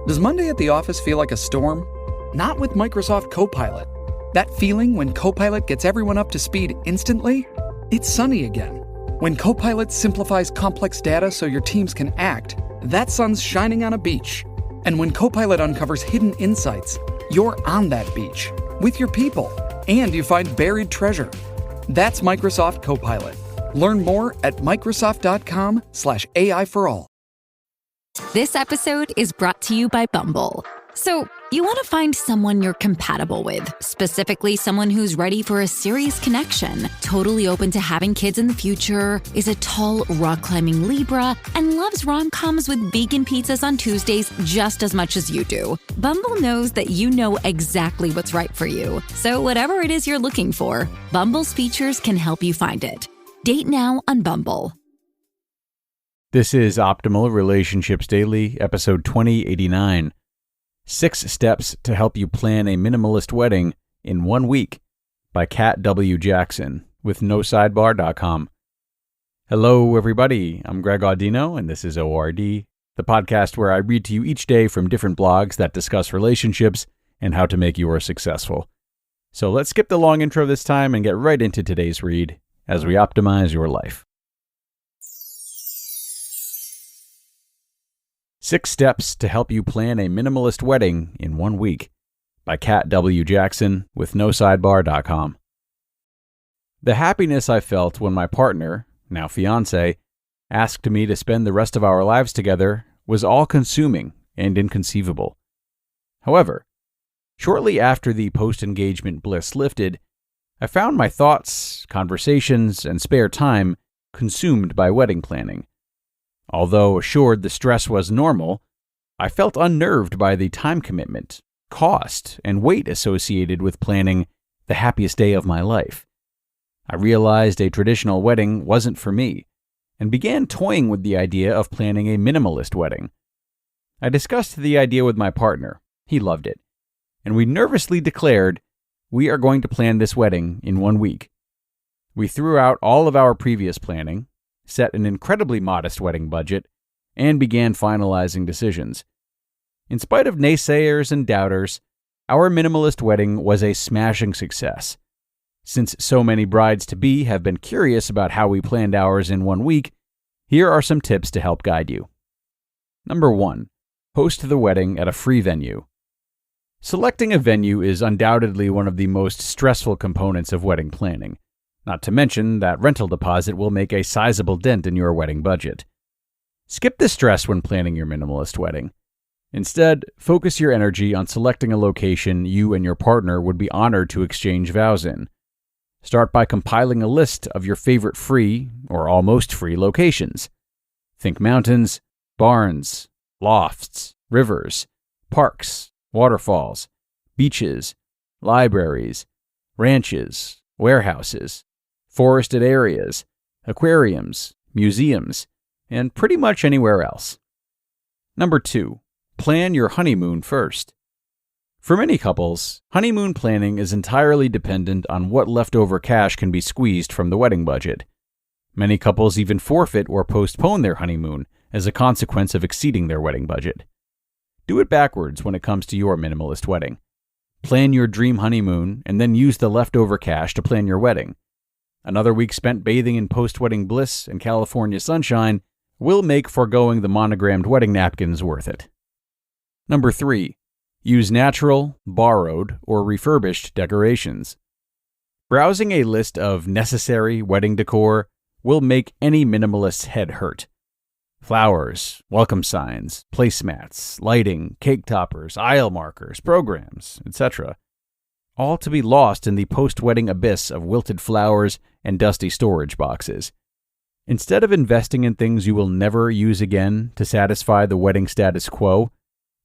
Does Monday at the office feel like a storm? Not with Microsoft Copilot. That feeling when Copilot gets everyone up to speed instantly? It's sunny again. When Copilot simplifies complex data so your teams can act, that sun's shining on a beach. And when Copilot uncovers hidden insights, you're on that beach with your people, and you find buried treasure. That's Microsoft Copilot. Learn more at Microsoft.com/AI for all. This episode is brought to you by Bumble. So, you want to find someone you're compatible with, specifically someone who's ready for a serious connection, totally open to having kids in the future, is a tall, rock-climbing Libra, and loves rom-coms with vegan pizzas on Tuesdays just as much as you do. Bumble knows that you know exactly what's right for you. So whatever it is you're looking for, Bumble's features can help you find it. Date now on Bumble. This is Optimal Relationships Daily, episode 2089. 6 Steps to Help You Plan a Minimalist Wedding in 1 Week by Kat W. Jackson with NoSidebar.com. Hello, everybody. I'm Greg Audino, and this is ORD, the podcast where I read to you each day from different blogs that discuss relationships and how to make yours successful. So let's skip the long intro this time and get right into today's read as we optimize your life. 6 Steps to Help You Plan a Minimalist Wedding in 1 Week by Kat W. Jackson with NoSidebar.com. The happiness I felt when my partner, now fiancé, asked me to spend the rest of our lives together was all-consuming and inconceivable. However, shortly after the post-engagement bliss lifted, I found my thoughts, conversations, and spare time consumed by wedding planning. Although assured the stress was normal, I felt unnerved by the time commitment, cost, and weight associated with planning the happiest day of my life. I realized a traditional wedding wasn't for me, and began toying with the idea of planning a minimalist wedding. I discussed the idea with my partner. He loved it, and we nervously declared, "We are going to plan this wedding in 1 week." We threw out all of our previous planning, set an incredibly modest wedding budget, and began finalizing decisions. In spite of naysayers and doubters, our minimalist wedding was a smashing success. Since so many brides-to-be have been curious about how we planned ours in 1 week, here are some tips to help guide you. Number 1. Host the wedding at a free venue. Selecting a venue is undoubtedly one of the most stressful components of wedding planning. Not to mention that rental deposit will make a sizable dent in your wedding budget. Skip the stress when planning your minimalist wedding. Instead, focus your energy on selecting a location you and your partner would be honored to exchange vows in. Start by compiling a list of your favorite free, or almost free, locations. Think mountains, barns, lofts, rivers, parks, waterfalls, beaches, libraries, ranches, warehouses, forested areas, aquariums, museums, and pretty much anywhere else. Number 2. Plan your honeymoon first. For many couples, honeymoon planning is entirely dependent on what leftover cash can be squeezed from the wedding budget. Many couples even forfeit or postpone their honeymoon as a consequence of exceeding their wedding budget. Do it backwards when it comes to your minimalist wedding. Plan your dream honeymoon and then use the leftover cash to plan your wedding. Another week spent bathing in post-wedding bliss and California sunshine will make foregoing the monogrammed wedding napkins worth it. Number 3. Use natural, borrowed, or refurbished decorations. Browsing a list of necessary wedding decor will make any minimalist's head hurt. Flowers, welcome signs, placemats, lighting, cake toppers, aisle markers, programs, etc. All to be lost in the post-wedding abyss of wilted flowers and dusty storage boxes. Instead of investing in things you will never use again to satisfy the wedding status quo,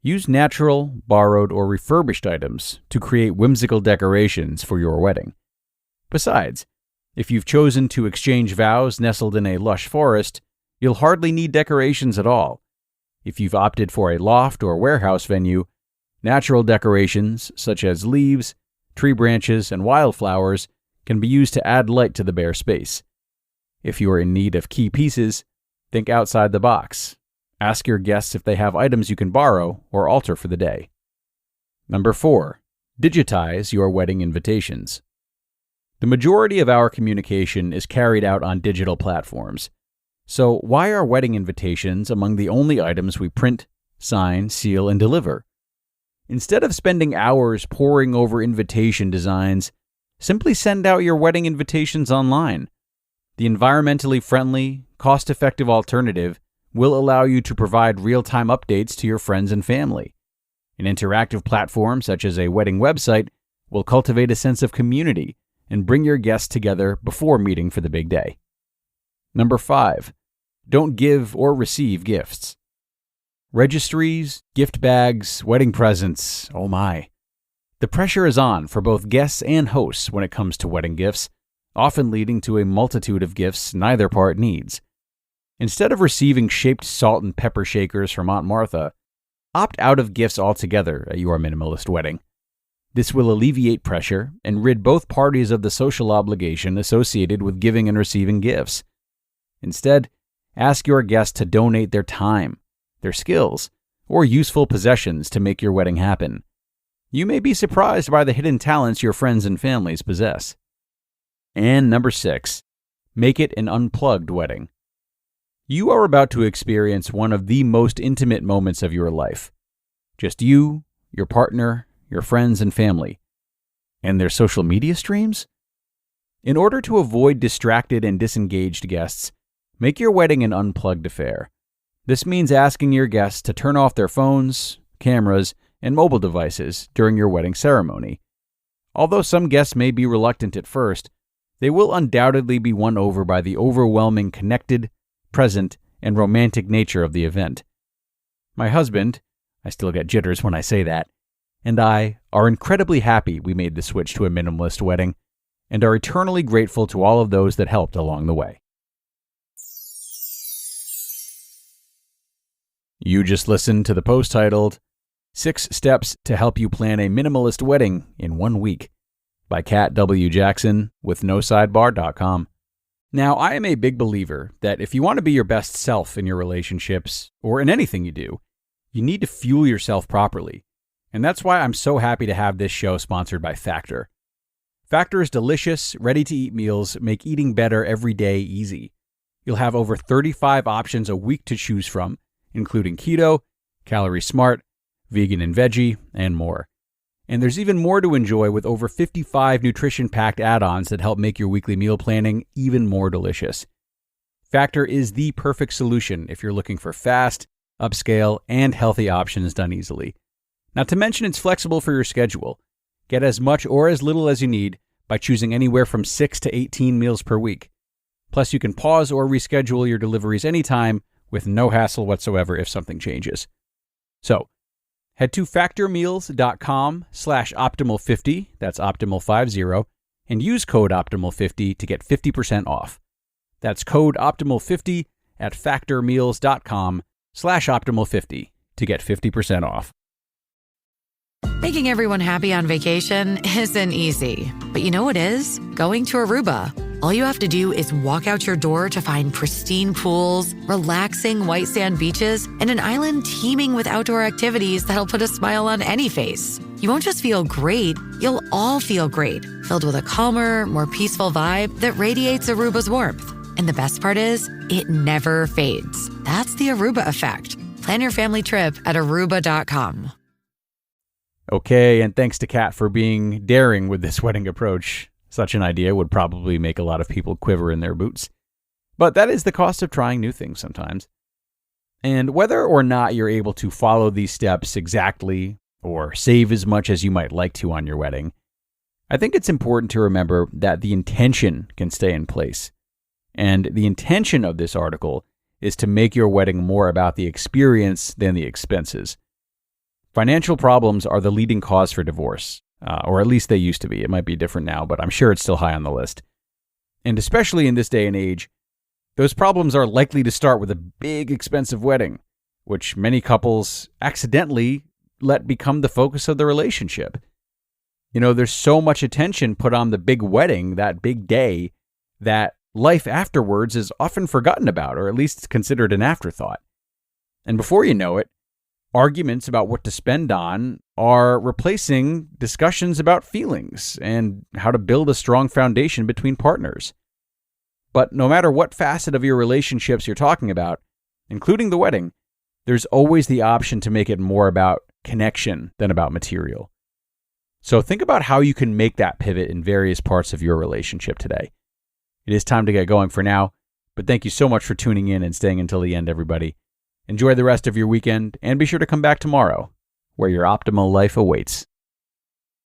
use natural, borrowed, or refurbished items to create whimsical decorations for your wedding. Besides, if you've chosen to exchange vows nestled in a lush forest, you'll hardly need decorations at all. If you've opted for a loft or warehouse venue, natural decorations such as leaves, tree branches, and wildflowers can be used to add light to the bare space. If you are in need of key pieces, think outside the box. Ask your guests if they have items you can borrow or alter for the day. Number 4, digitize your wedding invitations. The majority of our communication is carried out on digital platforms. So why are wedding invitations among the only items we print, sign, seal, and deliver? Instead of spending hours poring over invitation designs, simply send out your wedding invitations online. The environmentally friendly, cost-effective alternative will allow you to provide real-time updates to your friends and family. An interactive platform such as a wedding website will cultivate a sense of community and bring your guests together before meeting for the big day. Number 5, don't give or receive gifts. Registries, gift bags, wedding presents, oh my. The pressure is on for both guests and hosts when it comes to wedding gifts, often leading to a multitude of gifts neither part needs. Instead of receiving shaped salt and pepper shakers from Aunt Martha, opt out of gifts altogether at your minimalist wedding. This will alleviate pressure and rid both parties of the social obligation associated with giving and receiving gifts. Instead, ask your guests to donate their time, their skills, or useful possessions to make your wedding happen. You may be surprised by the hidden talents your friends and families possess. And number 6, make it an unplugged wedding. You are about to experience one of the most intimate moments of your life. Just you, your partner, your friends and family. And their social media streams? In order to avoid distracted and disengaged guests, make your wedding an unplugged affair. This means asking your guests to turn off their phones, cameras, and mobile devices during your wedding ceremony. Although some guests may be reluctant at first, they will undoubtedly be won over by the overwhelming connected, present, and romantic nature of the event. My husband, I still get jitters when I say that, and I are incredibly happy we made the switch to a minimalist wedding and are eternally grateful to all of those that helped along the way. You just listened to the post titled 6 Steps to Help You Plan a Minimalist Wedding in 1 Week by Kat W. Jackson with NoSidebar.com. Now, I am a big believer that if you want to be your best self in your relationships or in anything you do, you need to fuel yourself properly. And that's why I'm so happy to have this show sponsored by Factor. Factor's delicious, ready-to-eat meals make eating better every day easy. You'll have over 35 options a week to choose from, including keto, calorie smart, vegan and veggie, and more. And there's even more to enjoy with over 55 nutrition-packed add-ons that help make your weekly meal planning even more delicious. Factor is the perfect solution if you're looking for fast, upscale, and healthy options done easily. Not to mention it's flexible for your schedule. Get as much or as little as you need by choosing anywhere from 6 to 18 meals per week. Plus, you can pause or reschedule your deliveries anytime with no hassle whatsoever if something changes. So, head to factormeals.com/optimal50, that's optimal50, and use code optimal50 to get 50% off. That's code optimal50 at factormeals.com/optimal50 to get 50% off. Making everyone happy on vacation isn't easy, but you know what is? Going to Aruba. All you have to do is walk out your door to find pristine pools, relaxing white sand beaches, and an island teeming with outdoor activities that'll put a smile on any face. You won't just feel great, you'll all feel great, filled with a calmer, more peaceful vibe that radiates Aruba's warmth. And the best part is, it never fades. That's the Aruba effect. Plan your family trip at Aruba.com. Okay, and thanks to Kat for being daring with this wedding approach. Such an idea would probably make a lot of people quiver in their boots. But that is the cost of trying new things sometimes. And whether or not you're able to follow these steps exactly or save as much as you might like to on your wedding, I think it's important to remember that the intention can stay in place. And the intention of this article is to make your wedding more about the experience than the expenses. Financial problems are the leading cause for divorce, or at least they used to be. It might be different now, but I'm sure it's still high on the list. And especially in this day and age, those problems are likely to start with a big, expensive wedding, which many couples accidentally let become the focus of the relationship. You know, there's so much attention put on the big wedding, that big day, that life afterwards is often forgotten about, or at least considered an afterthought. And before you know it, arguments about what to spend on are replacing discussions about feelings and how to build a strong foundation between partners. But no matter what facet of your relationships you're talking about, including the wedding, there's always the option to make it more about connection than about material. So think about how you can make that pivot in various parts of your relationship today. It is time to get going for now, but thank you so much for tuning in and staying until the end, everybody. Enjoy the rest of your weekend, and be sure to come back tomorrow, where your optimal life awaits.